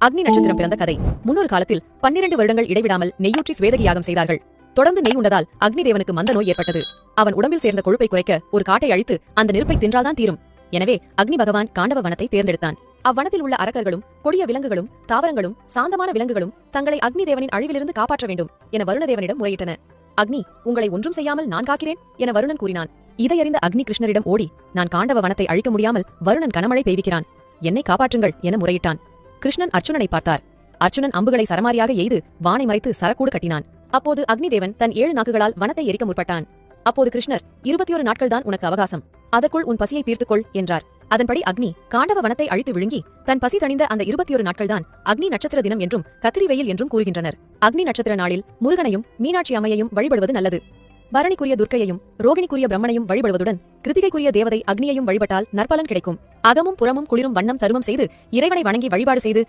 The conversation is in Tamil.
அக்னி நட்சத்திரம் பிறந்த கதை. முன்னொரு காலத்தில் 12 வருடங்கள் இடைவிடாமல் நெய்யூற்றி சுவேதகி யாகம் செய்தார்கள். தொடர்ந்து நெய் உண்டதால் அக்னி தேவனுக்கு மந்த நோய் ஏற்பட்டது. அவன் உடம்பில் சேர்ந்த கொழுப்பை குறைக்க ஒரு காட்டை அழித்து அந்த நெருப்பை தின்றால்தான் தீரும். எனவே அக்னி பகவான் காண்டவ வனத்தை தேர்ந்தெடுத்தான். அவ்வனத்தில் உள்ள அரக்கர்களும் கொடிய விலங்குகளும் தாவரங்களும் சாந்தமான விலங்குகளும் தங்களை அக்னி தேவனின் அழிவிலிருந்து காப்பாற்ற வேண்டும் என வருணதேவனிடம் முறையிட்டன. அக்னி, உங்களை ஒன்றும் செய்யாமல் நான் காக்கிறேன் என வருணன் கூறினான். இதையறிந்த அக்னி கிருஷ்ணரிடம் ஓடி, நான் காண்டவ வனத்தை அழிக்க முடியாமல் வருணன் கனமழை பெய்விக்கிறான், என்னை காப்பாற்றுங்கள் என முறையிட்டான். கிருஷ்ணன் அர்ச்சுனனை பார்த்தார். அர்ச்சுனன் அம்புகளை சரமாரியாக எய்து வானை மறைத்து சரக்கூடு கட்டினான். அப்போது அக்னி தேவன் தன் 7 நாக்குகளால் வனத்தை எரிக்க முற்பட்டான். அப்போது கிருஷ்ணர், 21 நாட்கள்தான் உனக்கு அவகாசம், அதற்குள் உன் பசியை தீர்த்துக்கொள் என்றார். அதன்படி அக்னி காண்டவ வனத்தை அழித்து விழுங்கி தன் பசி தணிந்த அந்த 21 நாட்கள்தான் அக்னி நட்சத்திர தினம் என்றும் கத்திரி வெயில் என்றும் கூறுகின்றனர். அக்னி நட்சத்திர நாளில் முருகனையும் மீனாட்சி அம்மையையும் வழிபடுவது நல்லது. பரணிக்குரிய துர்க்கையையும் ரோகிணிக்குரிய பிரம்மனையும் வழிபடுவதுடன் கிருத்திகைக்குரிய தேவதை அக்னியையும் வழிபட்டால் நற்பலன் கிடைக்கும். அகமும் புறமும் குளிரும் வண்ணம் தருமம் செய்து இறைவனை வணங்கி வழிபாடு செய்து